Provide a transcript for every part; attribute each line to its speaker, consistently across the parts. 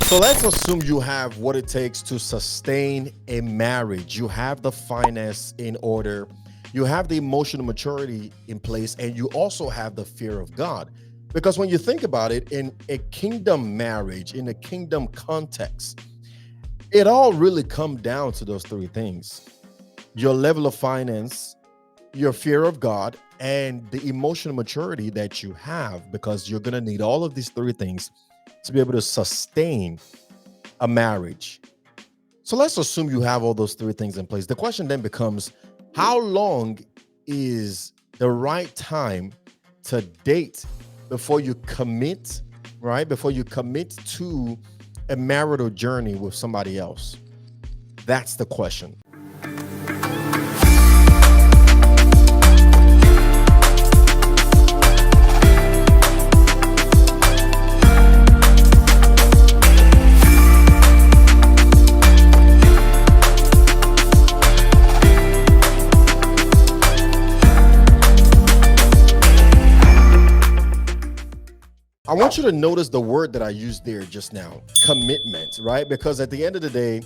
Speaker 1: So let's assume you have what it takes to sustain a marriage. You have the finance in order, you have the emotional maturity in place, and you also have the fear of God. Because when you think about it, in a kingdom marriage, in a kingdom context, it all really comes down to those three things: your level of finance, your fear of God, and the emotional maturity that you have, because you're going to need all of these three things to be able to sustain a marriage. So let's assume you have all those three things in place. The question then becomes, how long is the right time to date before you commit, right? Before you commit to a marital journey with somebody else? That's the question. I want you to notice the word that I used there just now, commitment, right? Because at the end of the day,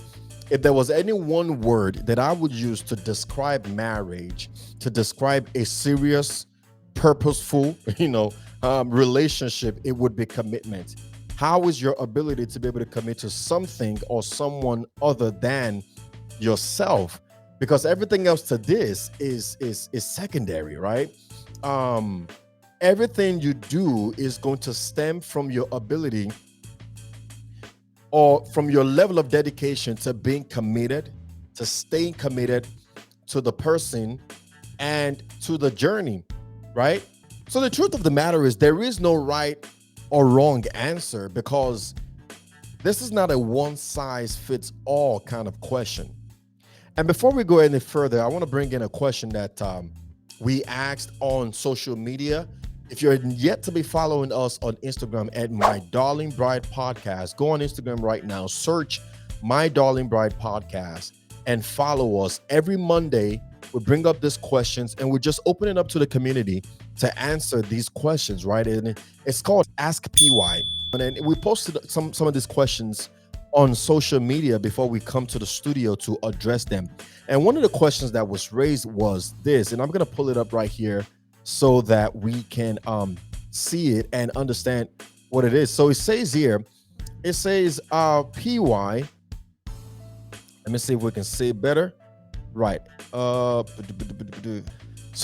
Speaker 1: if there was any one word that I would use to describe marriage, to describe a serious, purposeful, relationship, it would be commitment. How is your ability to be able to commit to something or someone other than yourself? Because everything else to this is secondary, right? Um, Everything you do is going to stem from your ability or from your level of dedication to being committed, to staying committed to the person and to the journey, right? So the truth of the matter is there is no right or wrong answer, because this is not a one size fits all kind of question. And before we go any further, I want to bring in a question that we asked on social media. If you're yet to be following us on Instagram at My Darling Bride Podcast, go on Instagram right now, search My Darling Bride Podcast, and follow us. Every Monday, we bring up these questions and we just open it up to the community to answer these questions, right? And it's called Ask PY. And then we posted some of these questions on social media before we come to the studio to address them. And one of the questions that was raised was this, and I'm going to pull it up right here so that we can see it and understand what it is. So it says here, it says PY. Let me see if we can see it better. Right. So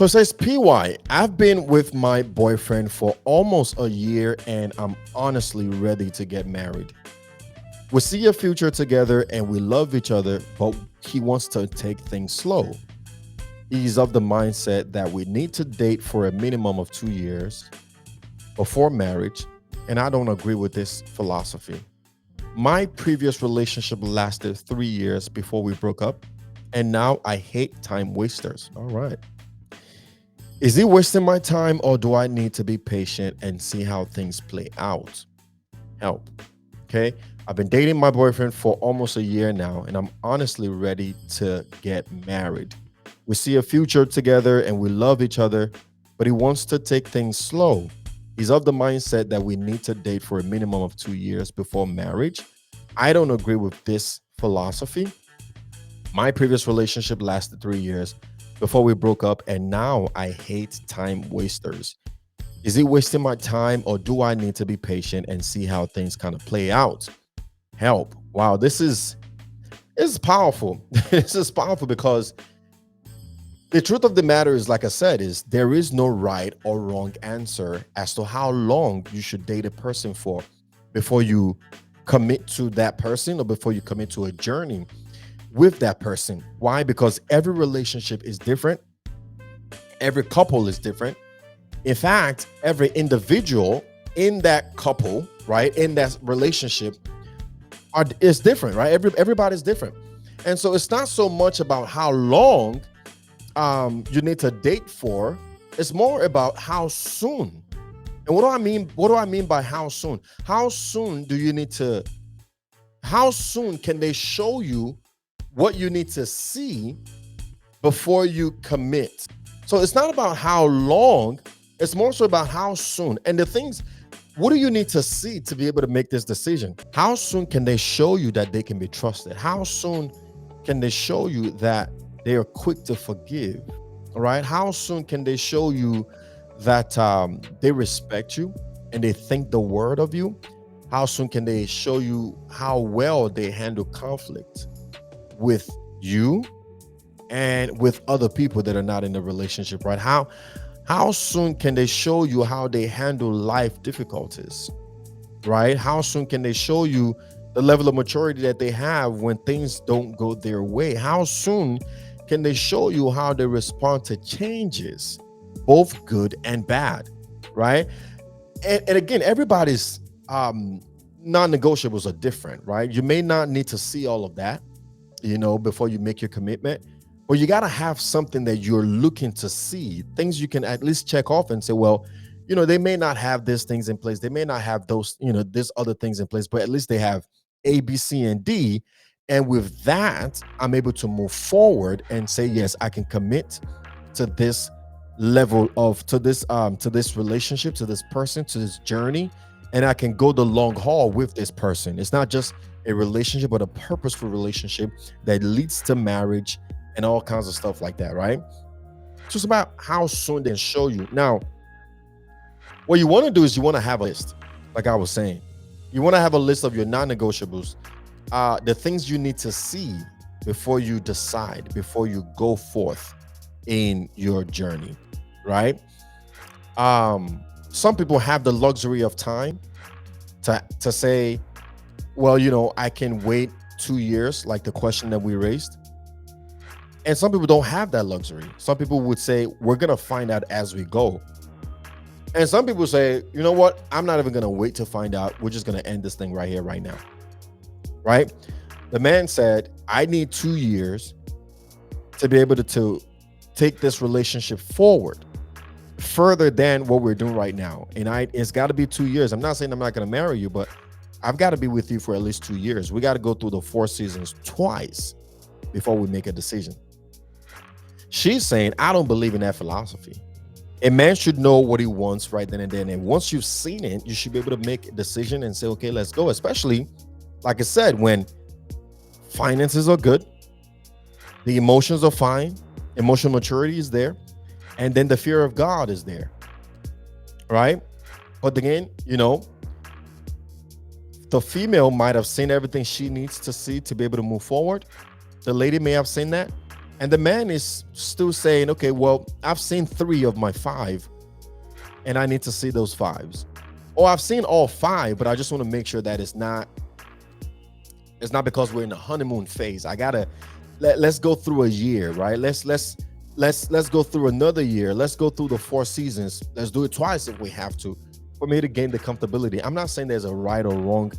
Speaker 1: it says PY. I've been with my boyfriend for almost a year and I'm honestly ready to get married. We see a future together and we love each other, but he wants to take things slow. He's of the mindset that we need to date for a minimum of 2 years before marriage, and I don't agree with this philosophy. My previous relationship lasted 3 years before we broke up, and now I hate time wasters. All right. Is he wasting my time, or do I need to be patient and see how things play out? Help. Okay. I've been dating my boyfriend for almost a year now, and I'm honestly ready to get married. We see a future together and we love each other, but he wants to take things slow. He's of the mindset that we need to date for a minimum of 2 years before marriage. I don't agree with this philosophy. My previous relationship lasted 3 years before we broke up, and now I hate time wasters. Is he wasting my time, or do I need to be patient and see how things kind of play out? Help. Wow, this is powerful. This is powerful because the truth of the matter is, like I said, is there is no right or wrong answer as to how long you should date a person for before you commit to that person or before you commit to a journey with that person. Why? Because every relationship is different. Every couple is different. In fact, every individual in that couple, right, in that relationship is different, right? Everybody's different. And so it's not so much about how long you need to date for. It's more about how soon. And what do I mean? What do I mean by how soon? How soon can they show you what you need to see before you commit? So it's not about how long, it's more so about how soon. And the things What do you need to see to be able to make this decision? How soon can they show you that they can be trusted? How soon can they show you that they are quick to forgive? All right. How soon can they show you that they respect you and they think the word of you? How soon can they show you how well they handle conflict with you and with other people that are not in the relationship, right? How soon can they show you how they handle life difficulties, right? How soon can they show you the level of maturity that they have when things don't go their way? How soon can they show you how they respond to changes, both good and bad, right? And again, everybody's non-negotiables are different, right? You may not need to see all of that, before you make your commitment. But you got to have something that you're looking to see, things you can at least check off and say, well, they may not have these things in place. They may not have those, this other things in place, but at least they have A, B, C, and D. And with that, I'm able to move forward and say, yes, I can commit to this level of, to this relationship, to this person, to this journey. And I can go the long haul with this person. It's not just a relationship, but a purposeful relationship that leads to marriage and all kinds of stuff like that, right? So it's about how soon they show you. Now, what you want to do is you want to have a list, like I was saying. You want to have a list of your non-negotiables, the things you need to see before you decide, before you go forth in your journey, right? Some people have the luxury of time to say, well, I can wait 2 years, like the question that we raised. And some people don't have that luxury. Some people would say, we're going to find out as we go. And some people say, you know what? I'm not even going to wait to find out. We're just going to end this thing right here, right now. Right? The man said, I need 2 years to be able to take this relationship forward further than what we're doing right now. And it's got to be 2 years. I'm not saying I'm not going to marry you, but I've got to be with you for at least 2 years. We got to go through the 4 seasons twice before we make a decision. She's saying, I don't believe in that philosophy. A man should know what he wants right then and then. And once you've seen it, you should be able to make a decision and say, okay, let's go. Especially, like I said, when finances are good, the emotions are fine, emotional maturity is there, and then the fear of God is there, right? But again, the female might have seen everything she needs to see to be able to move forward. The lady may have seen that. And the man is still saying, okay, well, I've seen 3 of my 5 and I need to see those 5s. Or I've seen all 5, but I just want to make sure that it's not because we're in the honeymoon phase. Let's go through a year, right? Let's go through another year. Let's go through the 4 seasons. Let's do it twice if we have to, for me to gain the comfortability. I'm not saying there's a right or wrong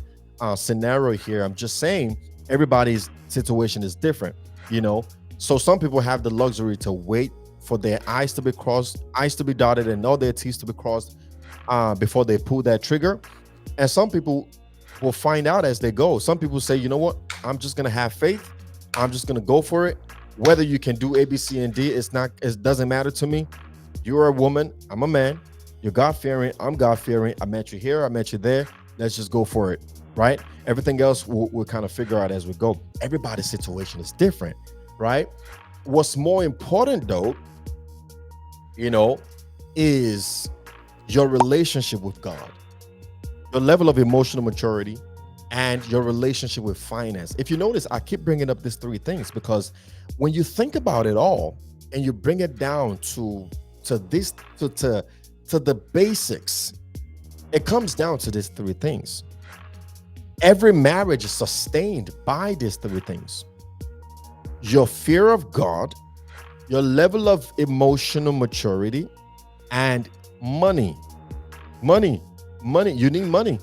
Speaker 1: scenario here. I'm just saying everybody's situation is different, So some people have the luxury to wait for their I's to be crossed, I's to be dotted, and all their T's to be crossed before they pull that trigger. And some people will find out as they go. Some people say, you know what? I'm just going to have faith. I'm just going to go for it. Whether you can do A, B, C, and D, it doesn't matter to me. You're a woman. I'm a man. You're God-fearing. I'm God-fearing. I met you here. I met you there. Let's just go for it, right? Everything else we'll kind of figure out as we go. Everybody's situation is different, right? What's more important, though, is your relationship with God, your level of emotional maturity, and your relationship with finance. If you notice, I keep bringing up these 3 things because when you think about it all and you bring it down to the basics, it comes down to these 3 things. Every marriage is sustained by these 3 things: your fear of God, your level of emotional maturity, and money. You need money.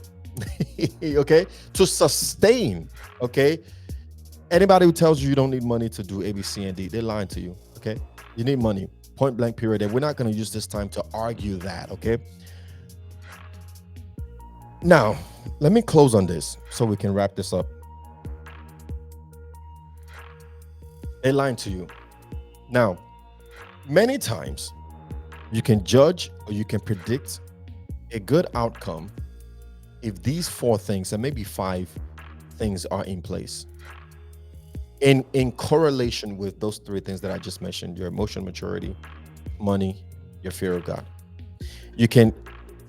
Speaker 1: Okay, to sustain. Okay, anybody who tells you don't need money to do A, B, C, and D, they're lying to you. Okay, you need money, point blank, period. And we're not going to use this time to argue that. Okay, now let me close on this so we can wrap this up. They're lying to you. Now, many times you can judge or you can predict a good outcome if these four things and maybe five things are in place, in correlation with those three things that I just mentioned, your emotional maturity, money, your fear of God, you can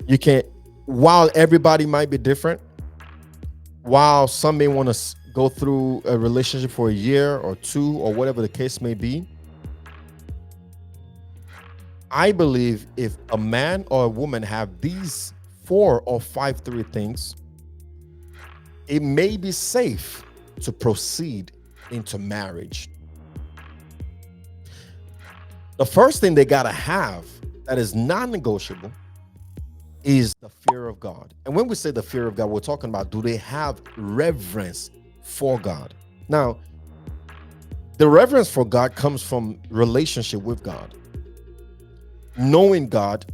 Speaker 1: you can while everybody might be different, while some may want to go through a relationship for a year or two or whatever the case may be, I believe if a man or a woman have these four or five three things, it may be safe to proceed into marriage. The first thing they got to have that is non-negotiable is the fear of God. And when we say the fear of God, we're talking about, do they have reverence for God? Now, the reverence for God comes from relationship with God, knowing God,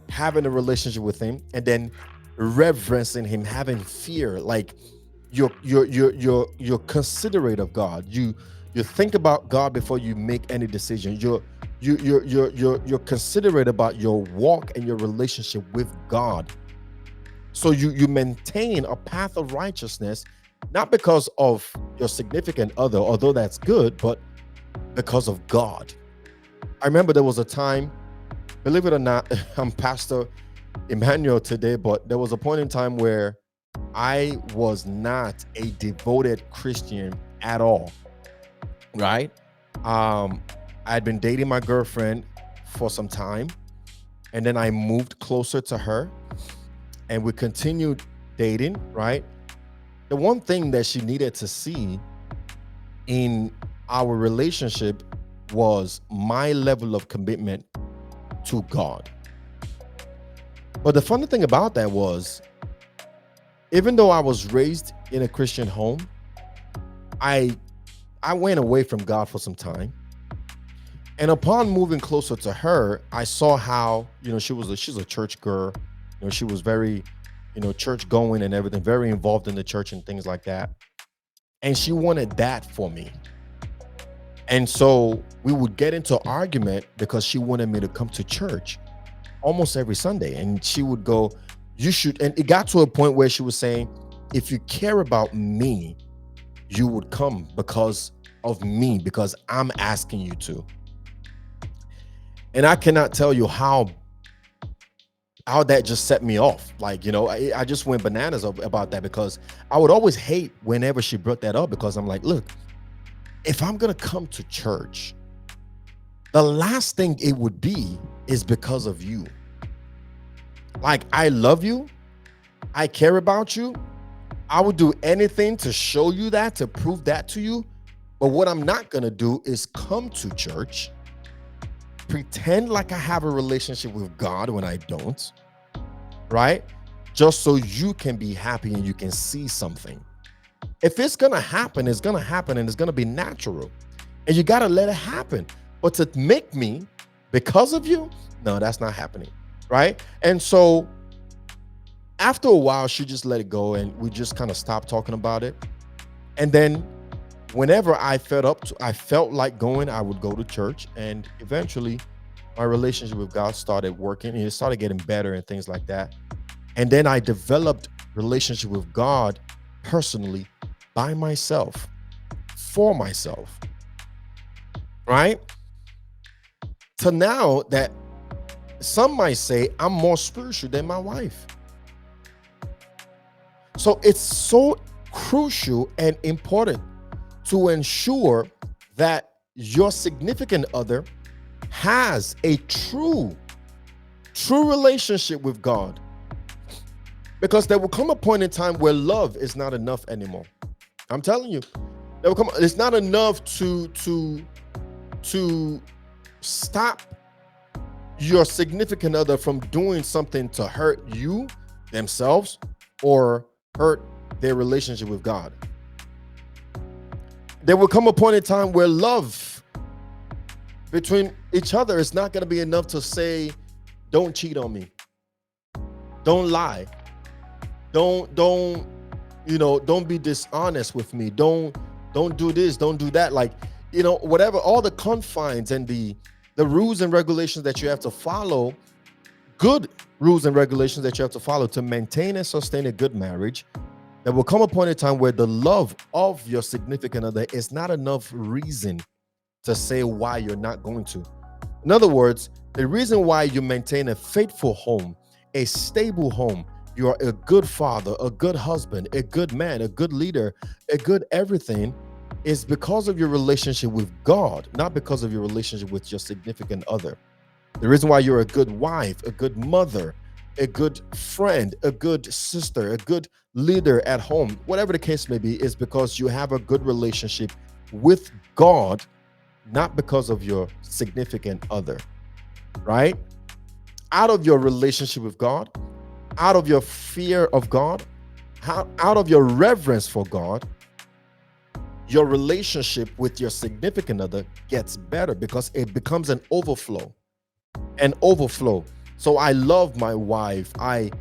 Speaker 1: having a relationship with him, and then reverencing him, having fear. Like you're considerate of God. You think about God before you make any decision. You're considerate about your walk and your relationship with God. So you maintain a path of righteousness, not because of your significant other, although that's good, but because of God. I remember there was a time, believe it or not, I'm Pastor Emmanuel today, but there was a point in time where I was not a devoted Christian at all, right? I had been dating my girlfriend for some time, and then I moved closer to her, and we continued dating, right? The one thing that she needed to see in our relationship was my level of commitment to God. But the funny thing about that was, even though I was raised in a Christian home, I went away from God for some time. And upon moving closer to her, I saw how, she's a church girl. She was very, church going and everything, very involved in the church and things like that. And she wanted that for me. And so we would get into argument because she wanted me to come to church almost every Sunday. And she would go, you should. And it got to a point where she was saying, if you care about me, you would come because of me, because I'm asking you to. And I cannot tell you how that just set me off. Like, I just went bananas about that, because I would always hate whenever she brought that up, because I'm like, look, if I'm going to come to church, the last thing it would be is because of you. Like, I love you. I care about you. I would do anything to show you that, to prove that to you. But what I'm not going to do is come to church, pretend like I have a relationship with God when I don't, right? Just so you can be happy and you can see something. If it's going to happen, it's going to happen, and it's going to be natural. And you got to let it happen. But to make me, because of you, no, that's not happening, right? And so after a while, she just let it go, and we just kind of stopped talking about it. And then whenever I felt like going, I would go to church, and eventually my relationship with God started working, and it started getting better and things like that. And then I developed relationship with God personally by myself, for myself, right? To now that some might say I'm more spiritual than my wife. So it's so crucial and important to ensure that your significant other has a true relationship with God, because there will come a point in time where love is not enough anymore. I'm telling you, it's not enough to stop your significant other from doing something to hurt you, themselves, or hurt their relationship with God. There will come a point in time where love between each other is not going to be enough to say, don't cheat on me, don't lie, don't be dishonest with me, don't do this, don't do that. Like, whatever, all the confines and the rules and regulations that you have to follow, good rules and regulations that you have to follow to maintain and sustain a good marriage. There will come a point in time where the love of your significant other is not enough reason to say why you're not going to. In other words, the reason why you maintain a faithful home, a stable home, you're a good father, a good husband, a good man, a good leader, a good everything, is because of your relationship with God, not because of your relationship with your significant other. The reason why you're a good wife, a good mother, a good friend, a good sister, a good leader at home, whatever the case may be, is because you have a good relationship with God, not because of your significant other, right? Out of your relationship with God, out of your fear of God, out of your reverence for God, your relationship with your significant other gets better because it becomes an overflow. An overflow. So I love my wife. I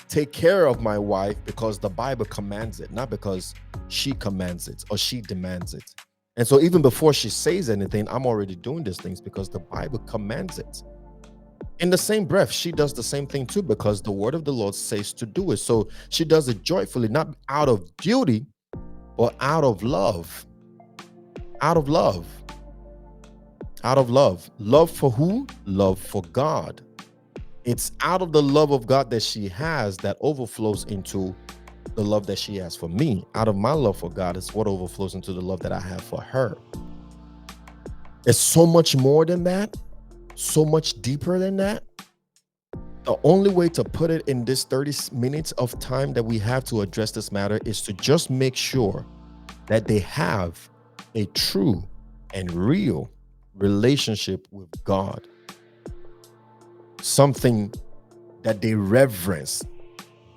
Speaker 1: take care of my wife because the Bible commands it, not because she commands it or she demands it. And so even before she says anything, I'm already doing these things because the Bible commands it. In the same breath, she does the same thing too because the word of the Lord says to do it. So she does it joyfully, not out of duty, but out of love. Out of love. Out of love. Love for who? Love for God. It's out of the love of God that she has that overflows into the love that she has for me. Out of my love for God is what overflows into the love that I have for her. It's so much more than that, so much deeper than that. The only way to put it in this 30 minutes of time that we have to address this matter is to just make sure that they have a true and real relationship with God. Something that they reverence,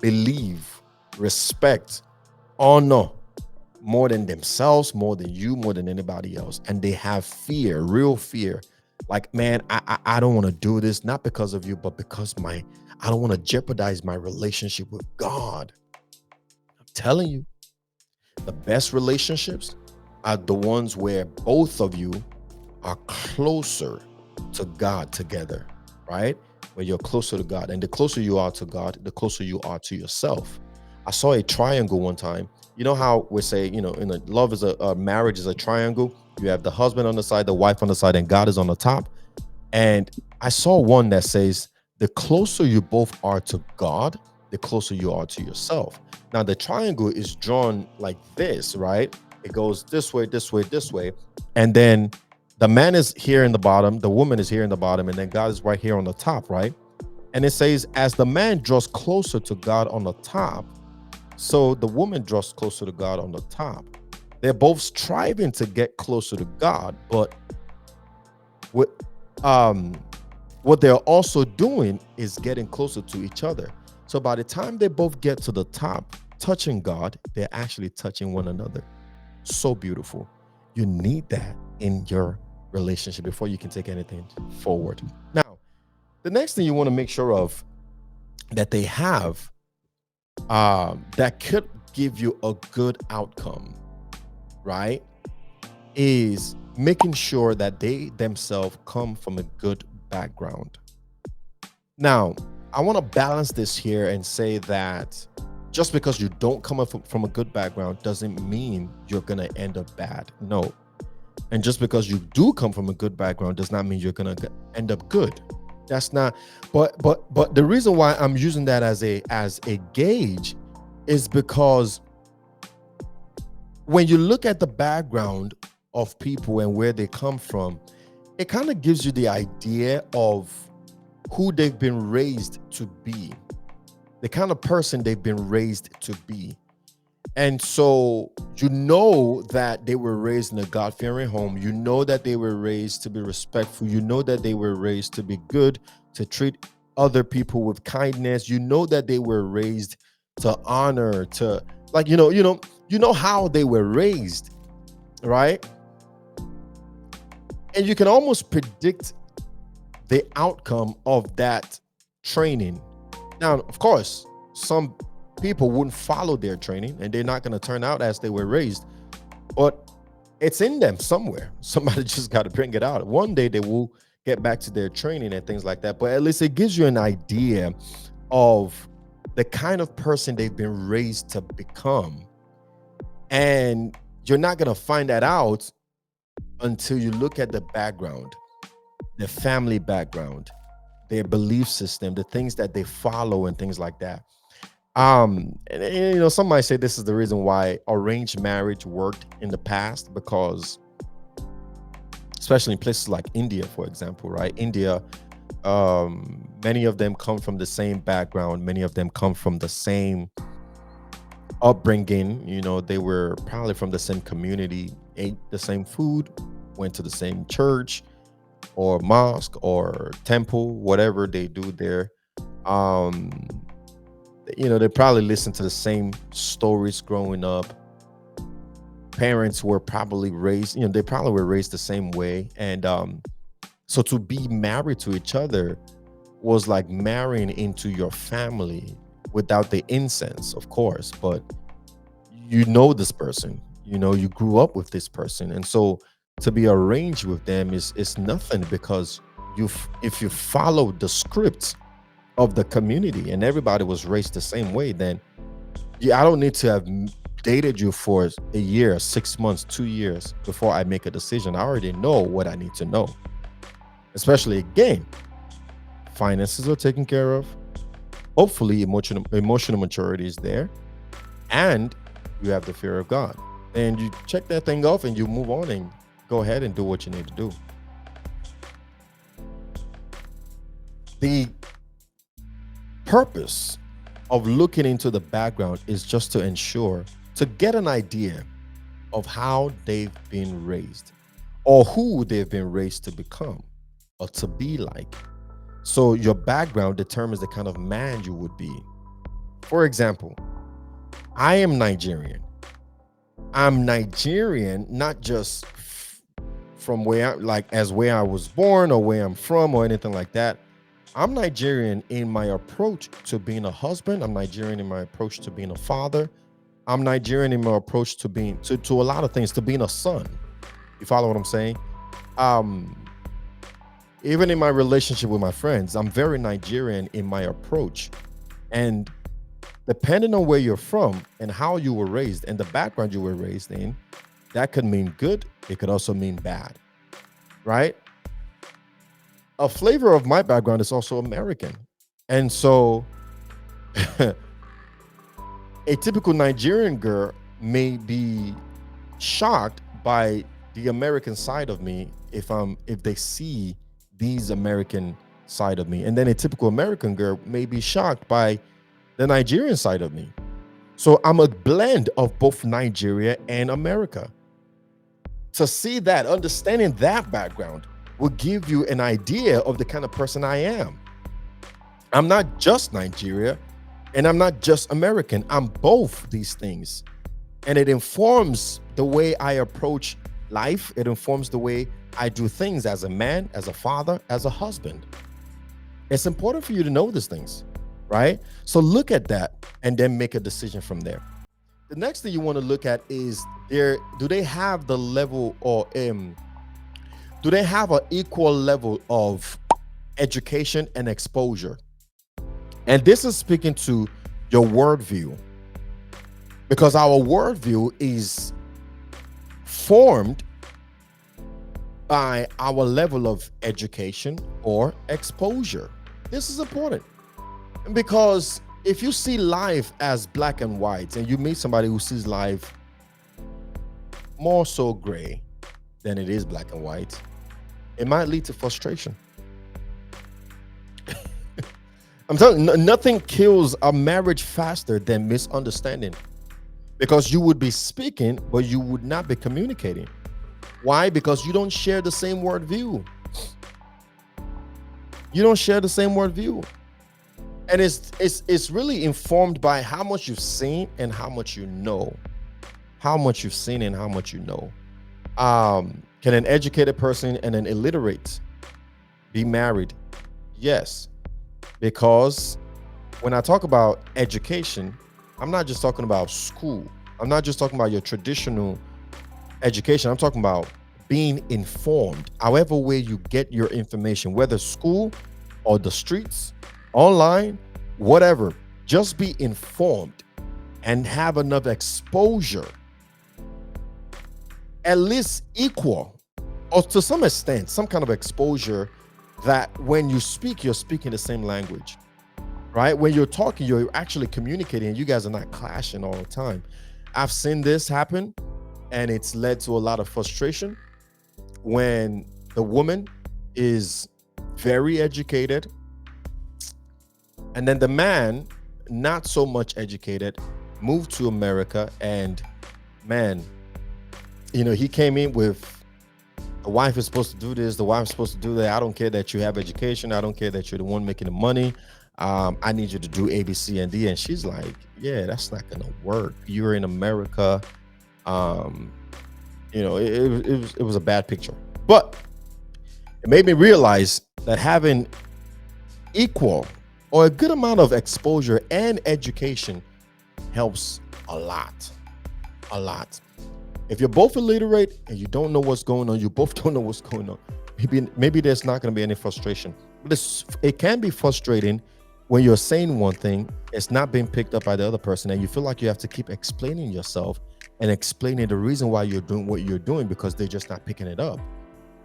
Speaker 1: believe, respect, honor more than themselves, more than you, more than anybody else. And they have fear, real fear. Like, man, I don't want to do this, not because of you, but because I don't want to jeopardize my relationship with God. I'm telling you, the best relationships are the ones where both of you are closer to God together, right? Where you're closer to God. And the closer you are to God, the closer you are to yourself. I saw a triangle one time. You know how we say, in a love is a marriage is a triangle. You have the husband on the side, the wife on the side, and God is on the top. And I saw one that says, the closer you both are to God, the closer you are to yourself. Now, the triangle is drawn like this, right? It goes this way, this way, this way. And then the man is here in the bottom, the woman is here in the bottom, and then God is right here on the top, right? And it says, as the man draws closer to God on the top, so the woman draws closer to God on the top. They're both striving to get closer to God, but what they're also doing is getting closer to each other. So by the time they both get to the top, touching God, they're actually touching one another. So beautiful. You need that in your relationship before you can take anything forward. Now, the next thing you want to make sure of that they have that could give you a good outcome, right, is making sure that they themselves come from a good background. Now, I want to balance this here and say that just because you don't come up from a good background doesn't mean you're going to end up bad. No. And just because you do come from a good background does not mean you're going to end up good. That's not, but the reason why I'm using that as a gauge is because when you look at the background of people and where they come from, it kind of gives you the idea of who they've been raised to be, the kind of person they've been raised to be. And so you know that they were raised in a God-fearing home. You know that they were raised to be respectful. You know that they were raised to be good, to treat other people with kindness. You know that they were raised to honor, to like, you know how they were raised, right? And you can almost predict the outcome of that training. Now, of course, some people wouldn't follow their training and they're not going to turn out as they were raised, but it's in them somewhere. Somebody just got to bring it out. One day they will get back to their training and things like that. But at least it gives you an idea of the kind of person they've been raised to become. And you're not going to find that out until you look at the background, the family background, their belief system, the things that they follow, and things like that. And some might say this is the reason why arranged marriage worked in the past, because especially in places like India, for example, right? India, many of them come from the same background, many of them come from the same upbringing. They were probably from the same community, ate the same food, went to the same church or mosque or temple, whatever they do there. um they probably listen to the same stories growing up. Parents were probably raised, they probably were raised the same way. And so to be married to each other was like marrying into your family, without the incense, of course. But this person, you grew up with this person. And so to be arranged with them is nothing, because if you follow the script of the community and everybody was raised the same way, then I don't need to have dated you for a year, 6 months, 2 years before I make a decision. I already know what I need to know. Especially, again, finances are taken care of. Hopefully, emotional maturity is there, and you have the fear of God. And you check that thing off, and you move on and go ahead and do what you need to do. The purpose of looking into the background is just to get an idea of how they've been raised, or who they've been raised to become or to be like. So your background determines the kind of man you would be. For example, I am Nigerian. I'm Nigerian, not just from where I was born, or where I'm from, or anything like that. I'm Nigerian in my approach to being a husband. I'm Nigerian in my approach to being a father. I'm Nigerian in my approach to being to a lot of things, to being a son. You follow what I'm saying? Even in my relationship with my friends, I'm very Nigerian in my approach. And depending on where you're from and how you were raised and the background you were raised in, that could mean good. It could also mean bad, right? A flavor of my background is also American. And so a typical Nigerian girl may be shocked by the American side of me if they see these American side of me. And then a typical American girl may be shocked by the Nigerian side of me. So I'm a blend of both Nigeria and America. To see that, understanding that background will give you an idea of the kind of person I am. I'm not just Nigeria, and I'm not just American. I'm both these things. And it informs the way I approach life. It informs the way I do things as a man, as a father, as a husband. It's important for you to know these things, right? So look at that and then make a decision from there. The next thing you want to look at is do they have the level, or do they have an equal level of education and exposure? And this is speaking to your worldview, because our worldview is formed by our level of education or exposure. This is important, because if you see life as black and white, and you meet somebody who sees life more so gray than it is black and white, it might lead to frustration. I'm telling you, nothing kills a marriage faster than misunderstanding, because you would be speaking, but you would not be communicating. Why? Because you don't share the same worldview. You don't share the same worldview. And it's really informed by how much you've seen and how much you know. How much you've seen and how much you know. Can an educated person and an illiterate be married? Yes. Because when I talk about education, I'm not just talking about school. I'm not just talking about your traditional education. I'm talking about being informed, however way you get your information, whether school or the streets, online, whatever, just be informed and have enough exposure, at least equal or to some extent, some kind of exposure that when you speak, you're speaking the same language, right? When you're talking, you're actually communicating and you guys are not clashing all the time. I've seen this happen and it's led to a lot of frustration when the woman is very educated and then the man, not so much educated, moved to America and man, he came in with the wife is supposed to do this, the wife's supposed to do that. I don't care that you have education. I don't care that you're the one making the money. I need you to do A, B, C, and D. And she's like, yeah, that's not gonna work. You're in America. It was a bad picture. But it made me realize that having equal or a good amount of exposure and education helps a lot. A lot. If you're both illiterate and you don't know what's going on, you both don't know what's going on, maybe there's not going to be any frustration. But it can be frustrating when you're saying one thing, it's not being picked up by the other person, and you feel like you have to keep explaining yourself and explaining the reason why you're doing what you're doing because they're just not picking it up.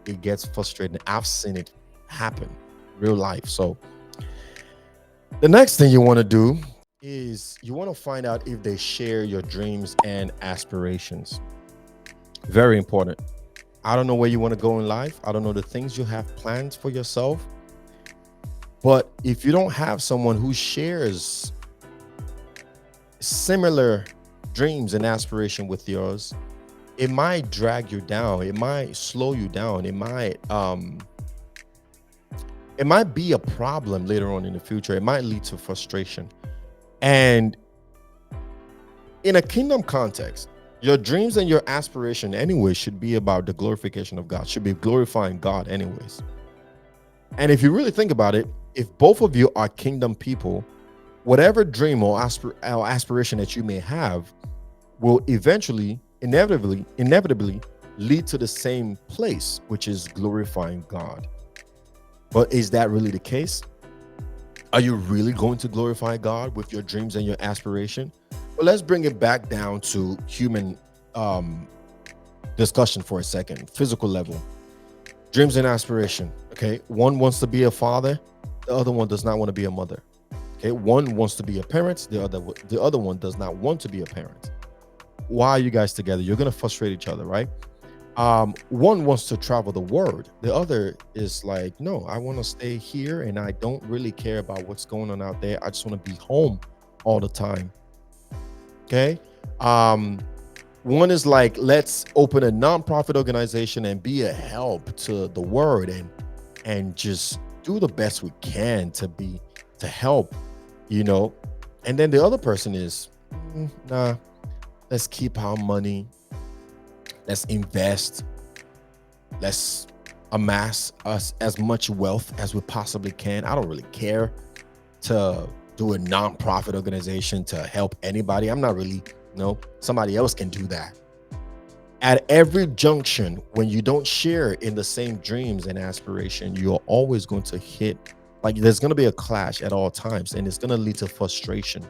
Speaker 1: It gets frustrating. I've seen it happen in real life. So the next thing you want to do is you want to find out if they share your dreams and aspirations. Very important. I don't know where you want to go in life. I don't know the things you have planned for yourself. But if you don't have someone who shares similar dreams and aspiration with yours, it might drag you down. It might slow you down. It might be a problem later on in the future. It might lead to frustration. And in a kingdom context, your dreams and your aspiration anyway should be about the glorification of God, should be glorifying God anyways. And if you really think about it, if both of you are kingdom people, whatever dream or aspiration that you may have will eventually, inevitably lead to the same place, which is glorifying God. But is that really the case? Are you really going to glorify God with your dreams and your aspiration? Well, let's bring it back down to human discussion for a second, physical level. Dreams and aspiration. Okay, one wants to be a father, the other one does not want to be a mother. Okay, one wants to be a parent, the other one does not want to be a parent. Why are you guys together? You're gonna frustrate each other, right? One wants to travel the world, the other is like, no, I want to stay here and I don't really care about what's going on out there. I just want to be home all the time. Okay. One is like, let's open a nonprofit organization and be a help to the world and just do the best we can to help, and then the other person is, nah, let's keep our money. Let's invest. Let's amass us as much wealth as we possibly can. I don't really care to do a nonprofit organization to help anybody. I'm not really, somebody else can do that. At every junction, when you don't share in the same dreams and aspiration, you're always going to hit, like there's going to be a clash at all times, and it's going to lead to frustration.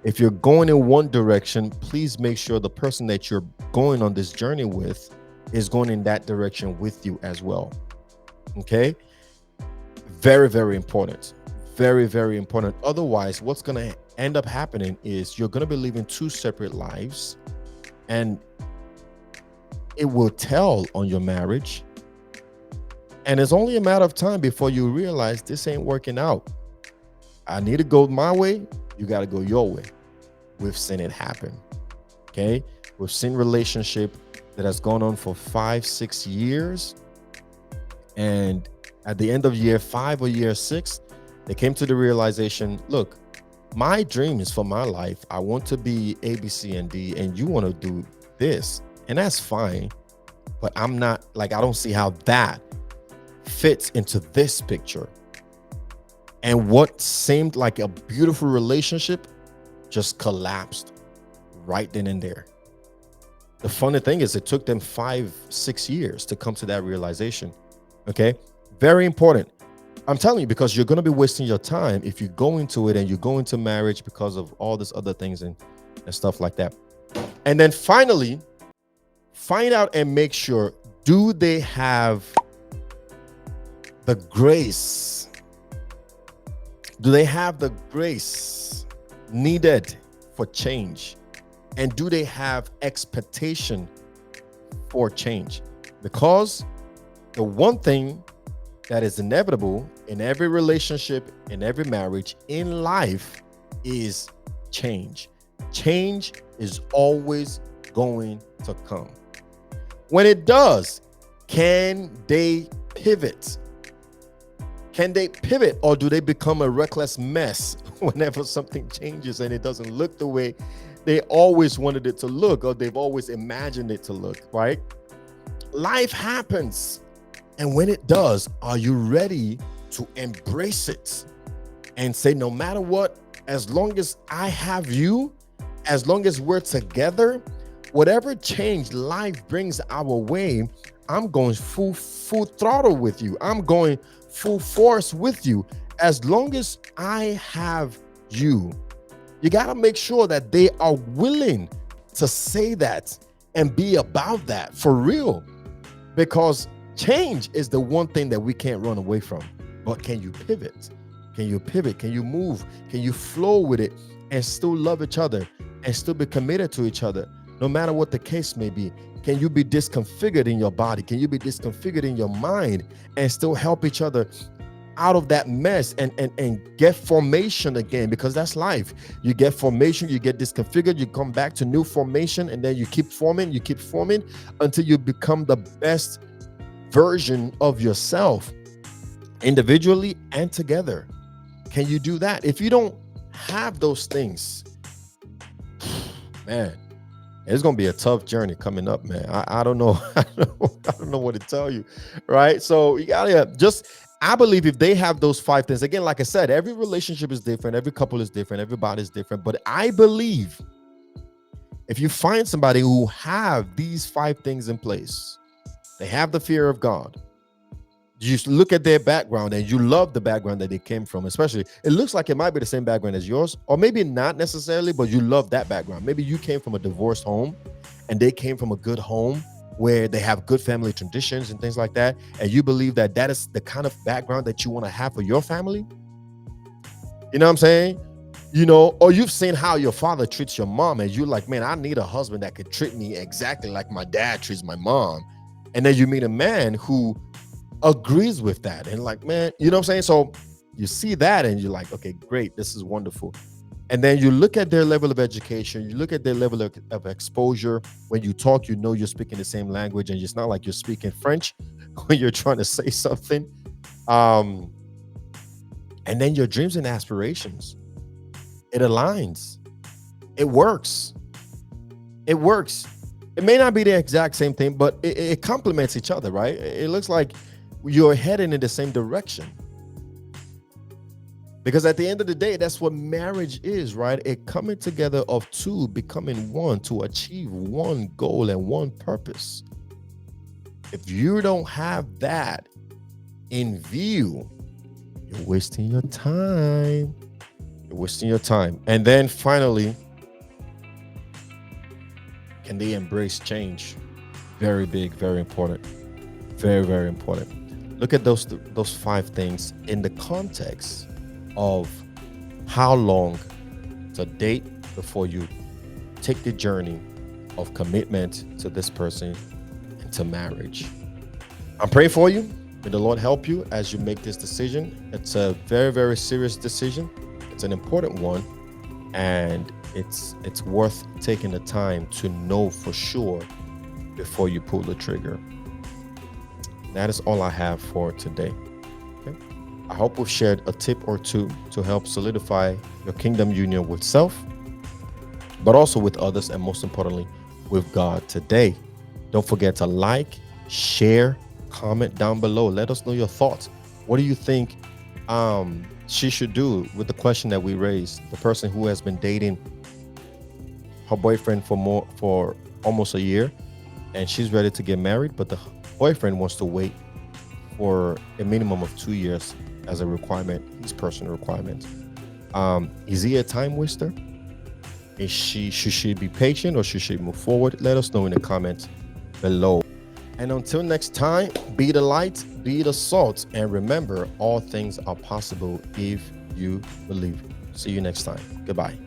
Speaker 1: If you're going in one direction, please make sure the person that you're going on this journey with is going in that direction with you as well. Okay? Very, very important. Very, very important. Otherwise, what's going to end up happening is you're going to be living two separate lives, and it will tell on your marriage. And it's only a matter of time before you realize this ain't working out. I need to go my way. You got to go your way. We've seen it happen. Okay. We've seen relationship that has gone on for 5-6 years. And at the end of year 5 or year 6, they came to the realization, look, my dream is for my life. I want to be A, B, C, and D, and you want to do this. And that's fine. But I don't see how that fits into this picture. And what seemed like a beautiful relationship just collapsed right then and there. The funny thing is, it took them 5, 6 years to come to that realization. Okay. Very important. I'm telling you, because you're going to be wasting your time if you go into it and you go into marriage because of all this other things and stuff like that. And then finally, find out and make sure, do they have the grace? Do they have the grace needed for change? And do they have expectation for change? Because the one thing that is inevitable in every relationship, in every marriage, in life is change. Change is always going to come. When it does, can they pivot? Can they pivot, or do they become a reckless mess whenever something changes and it doesn't look the way they always wanted it to look, or they've always imagined it to look, right? Life happens. And when it does, are you ready to embrace it and say, no matter what, as long as I have you, as long as we're together, whatever change life brings our way, I'm going full throttle with you. I'm going full force with you. As long as I have you, you got to make sure that they are willing to say that and be about that for real, because change is the one thing that we can't run away from. But can you pivot? Can you pivot? Can you move? Can you flow with it and still love each other and still be committed to each other, no matter what the case may be? Can you be disconfigured in your body? Can you be disconfigured in your mind and still help each other out of that mess and get formation again? Because that's life. You get formation, you get disconfigured, you come back to new formation, and then you keep forming until you become the best version of yourself, individually and together. Can you do that? If you don't have those things, man, it's gonna be a tough journey coming up, man. I don't know. I don't know what to tell you, right? So you gotta just, I believe if they have those 5 things, again, like I said, every relationship is different, every couple is different, everybody's different. But I believe if you find somebody who have these 5 things in place, they have the fear of God. You just look at their background and you love the background that they came from, especially. It looks like it might be the same background as yours, or maybe not necessarily, but you love that background. Maybe you came from a divorced home and they came from a good home where they have good family traditions and things like that. And you believe that that is the kind of background that you want to have for your family. You know what I'm saying? You know, or you've seen how your father treats your mom and you're like, man, I need a husband that could treat me exactly like my dad treats my mom. And then you meet a man who agrees with that and like, man, you know what I'm saying? So you see that and you're like, okay, great, this is wonderful. And then you look at their level of education, you look at their level of exposure. When you talk, you know you're speaking the same language, and it's not like you're speaking French when you're trying to say something. And then your dreams and aspirations, it aligns. It works. It works. It may not be the exact same thing, but it complements each other, right? It looks like you're heading in the same direction. Because at the end of the day, that's what marriage is, right? A coming together of two, becoming one to achieve one goal and one purpose. If you don't have that in view, you're wasting your time. You're wasting your time. And then finally, can they embrace change? Very big, very important. Very, very important. Look at those 5 things in the context of how long to date before you take the journey of commitment to this person and to marriage. I'm praying for you. May the Lord help you as you make this decision. It's a very, very serious decision. It's an important one, and it's worth taking the time to know for sure before you pull the trigger. That is all I have for today. Okay? I hope we've shared a tip or two to help solidify your kingdom union with self, but also with others, and most importantly, with God today. Don't forget to like, share, comment down below. Let us know your thoughts. What do you think she should do with the question that we raised? The person who has been dating her boyfriend for almost a year, and she's ready to get married, but the boyfriend wants to wait for a minimum of 2 years as a requirement, his personal requirement. Is he a time waster? Should she be patient, or should she move forward? Let us know in the comments below. And until next time, be the light, be the salt, and remember, all things are possible if you believe. See you next time. Goodbye.